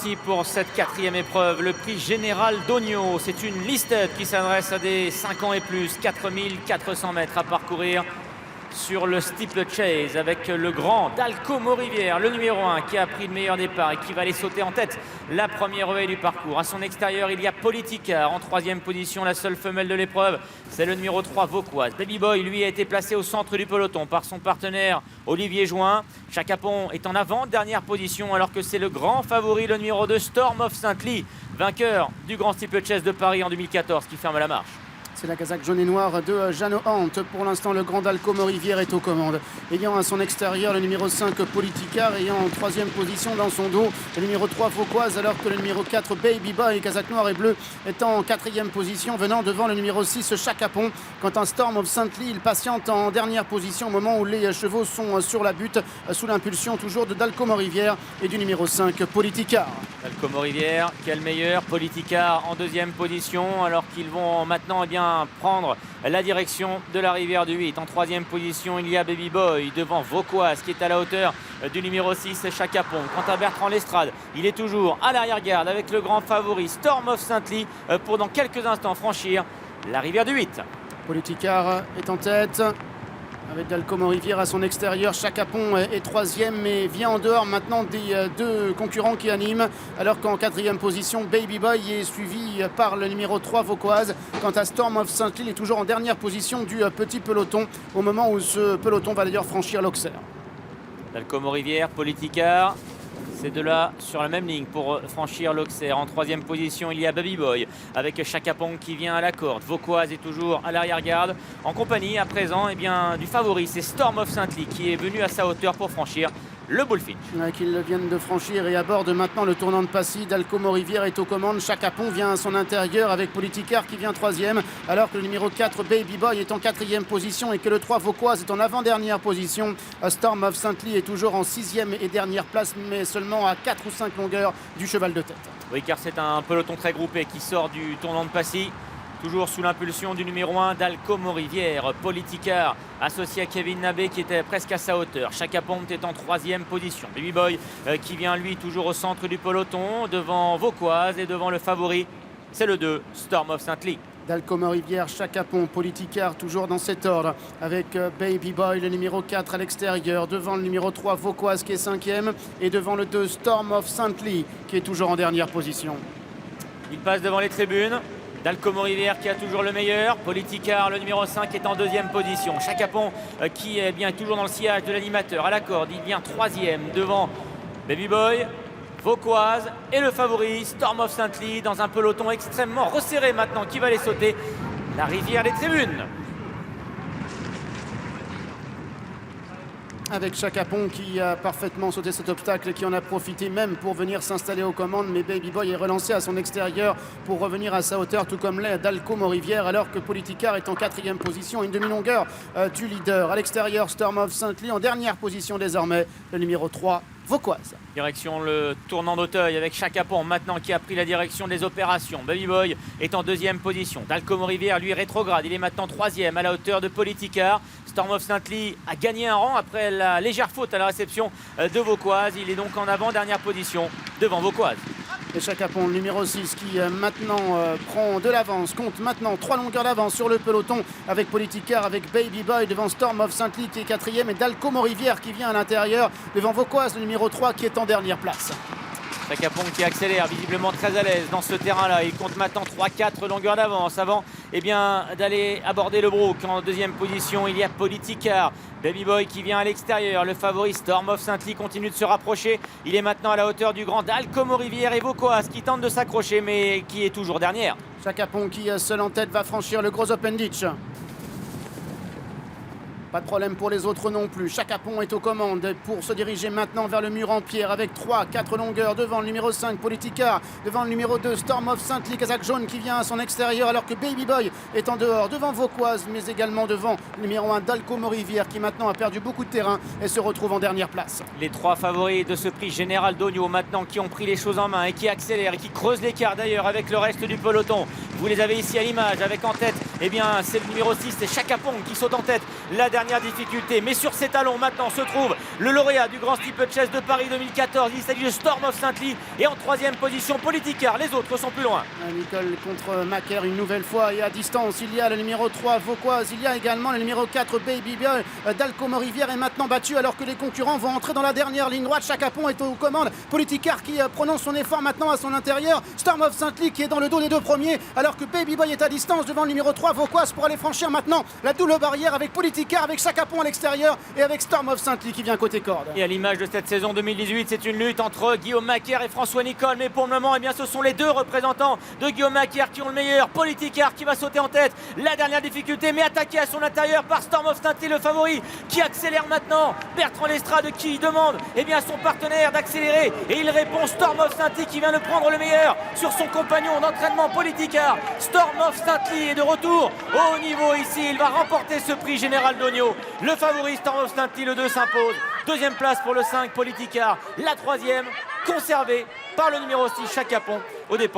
parti pour cette quatrième épreuve, le prix général d'Ogno. C'est une listed qui s'adresse à des 5 ans et plus, 4400 mètres à parcourir sur le steeplechase avec le grand Dalco Morivière, le numéro 1 qui a pris le meilleur départ et qui va aller sauter en tête la première relais du parcours. À son extérieur, il y a Politica en troisième position, la seule femelle de l'épreuve. C'est le numéro 3 Vauquoise. Baby Boy, lui, a été placé au centre du peloton par son partenaire Olivier Join. Chacapon est en avant, dernière position, alors que c'est le grand favori, le numéro 2 Storm of Saint-Ly, vainqueur du grand steeplechase de Paris en 2014, qui ferme la marche. C'est la casaque jaune et noire de Jeannot Hant. Pour l'instant, le grand Dalco Morivière est aux commandes. Ayant à son extérieur le numéro 5 Politica, ayant en troisième position dans son dos le numéro 3 Vauquoise, alors que le numéro 4 Baby Boy, casaque noire et bleue, est en quatrième position, venant devant le numéro 6 Chacapon. Quant à Storm of Saint-Ly, il patiente en dernière position au moment où les chevaux sont sur la butte, sous l'impulsion toujours de Dalco Morivière et du numéro 5 Politica. Dalco Morivière, quel meilleur, Politica en deuxième position, alors qu'ils vont maintenant prendre la direction de la rivière du 8. En troisième position, il y a Baby Boy devant Vauquoise qui est à la hauteur du numéro 6 Chacapon. Quant à Bertrand Lestrade, il est toujours à l'arrière-garde avec le grand favori Storm of Saint-Ly pour dans quelques instants franchir la rivière du 8. Politica est en tête avec Dalco Morivière à son extérieur. Chacapon est troisième mais vient en dehors maintenant des deux concurrents qui animent, alors qu'en quatrième position Baby Boy est suivi par le numéro 3 Vauquoise. Quant à Storm of Saint-Ly, il est toujours en dernière position du petit peloton au moment où ce peloton va d'ailleurs franchir l'Auxerre. Dalco Morivière, Politica, ces deux-là sur la même ligne pour franchir l'Auxerre. En troisième position, il y a Baby Boy avec Chacapon qui vient à la corde. Vauquoise est toujours à l'arrière-garde en compagnie à présent du favori. C'est Storm of Saint-Ly qui est venu à sa hauteur pour franchir le Bullfinch. Qu'ils viennent de franchir et aborde maintenant le tournant de Passy. Dalco Morivière est aux commandes. Chacapon vient à son intérieur avec Politicar qui vient troisième, alors que le numéro 4 Baby Boy est en quatrième position et que le 3 Vauquoise est en avant-dernière position. Storm of Saint-Ly est toujours en sixième et dernière place, mais seulement à 4 ou 5 longueurs du cheval de tête. Oui, car c'est un peloton très groupé qui sort du tournant de Passy. Toujours sous l'impulsion du numéro 1 Dalco Morivière. Politicar associé à Kevin Nabé qui était presque à sa hauteur. Chacapon est en troisième position. Baby Boy qui vient lui toujours au centre du peloton devant Vauquoise et devant le favori. C'est le 2 Storm of Saint-Ly. Dalco Morivière, Chacapon, Politicar toujours dans cet ordre avec Baby Boy le numéro 4 à l'extérieur, devant le numéro 3 Vauquoise qui est cinquième et devant le 2 Storm of Saint-Ly qui est toujours en dernière position. Il passe devant les tribunes. Dalco Morivière qui a toujours le meilleur. Politicar, le numéro 5, est en deuxième position. Chacapon qui est bien toujours dans le sillage de l'animateur à la corde. Il vient troisième devant Baby Boy, Vauquoise et le favori Storm of Saint-Ly dans un peloton extrêmement resserré maintenant qui va aller sauter la rivière des tribunes. Avec Chacapon qui a parfaitement sauté cet obstacle et qui en a profité même pour venir s'installer aux commandes, mais Baby Boy est relancé à son extérieur pour revenir à sa hauteur, tout comme l'est Dalco Morivière, alors que Politicar est en quatrième position, une demi-longueur du leader. À l'extérieur, Storm of Saint-Ly en dernière position désormais, le numéro 3 Vauquoise. Direction le tournant d'Auteuil avec Chacapon maintenant qui a pris la direction des opérations. Baby Boy est en deuxième position. Dalco Morivière lui rétrograde. Il est maintenant troisième à la hauteur de Politicar. Storm of Saint-Ly a gagné un rang après la légère faute à la réception de Vauquoise. Il est donc en avant, dernière position devant Vauquoise. Et Chacapon, le numéro 6, qui maintenant prend de l'avance, compte maintenant 3 longueurs d'avance sur le peloton avec Politicar, avec Baby Boy devant Storm of Saint-Ly qui est quatrième et Dalco Morivière qui vient à l'intérieur devant Vauquoise, le numéro 3 qui est en dernière place. Chacapon qui accélère, visiblement très à l'aise dans ce terrain-là. Il compte maintenant 3-4 longueurs d'avance avant d'aller aborder le brook. En deuxième position, il y a Politicar. Baby Boy qui vient à l'extérieur. Le favori Storm of Saint-Ly continue de se rapprocher. Il est maintenant à la hauteur du grand Dalco Morivière et Vauquoise qui tente de s'accrocher mais qui est toujours dernière. Chacapon qui seul en tête va franchir le gros Open Ditch. Pas de problème pour les autres non plus. Chacapon est aux commandes pour se diriger maintenant vers le mur en pierre avec 3-4 longueurs devant le numéro 5 Politicar, devant le numéro 2 Storm of Saint-Ly, casaque jaune qui vient à son extérieur alors que Baby Boy est en dehors devant Vauquoise mais également devant le numéro 1 Dalco Morivière qui maintenant a perdu beaucoup de terrain et se retrouve en dernière place. Les trois favoris de ce prix général d'Ogno maintenant qui ont pris les choses en main et qui accélèrent et qui creusent l'écart d'ailleurs avec le reste du peloton. Vous les avez ici à l'image avec en tête eh bien c'est le numéro 6, c'est Chakapong qui saute en tête. La dernière difficulté, mais sur ses talons maintenant se trouve le lauréat du Grand Steeplechase de Paris 2014. Il s'agit de Storm of Saint-Ly et en troisième position Politicard. Les autres sont plus loin. Nicole contre Macaire une nouvelle fois et à distance. Il y a le numéro 3 Vauquoise. Il y a également le numéro 4 Baby Boy d'Alcomont-Rivière est maintenant battu alors que les concurrents vont entrer dans la dernière ligne droite. Chakapong est aux commandes. Politicard qui prononce son effort maintenant à son intérieur. Storm of Saint-Ly qui est dans le dos des deux premiers alors que Baby Boy est à distance devant le numéro 3 Vauquoise pour aller franchir maintenant la double barrière avec Politicard, avec Chakapong à l'extérieur et avec Storm of Saint-Ly qui vient côté corde. Et à l'image de cette saison 2018, c'est une lutte entre Guillaume Macaire et François Nicole. Mais pour le moment, eh bien, ce sont les deux représentants de Guillaume Macaire qui ont le meilleur. Politicard qui va sauter en tête. La dernière difficulté, mais attaqué à son intérieur par Storm of Saint-Ly, le favori, qui accélère maintenant. Bertrand Lestrade qui demande eh bien, à son partenaire d'accélérer. Et il répond Storm of Saint-Ly qui vient de prendre le meilleur sur son compagnon d'entraînement Politicard. Storm of Saint-Ly est de retour au haut niveau ici. Il va remporter ce prix Général Dogno. Le favori Storm of Saint-Ly, le 2 s'impose. Deuxième place pour le 5 Politicard. La troisième conservée par le numéro 6 Chakapong au départ.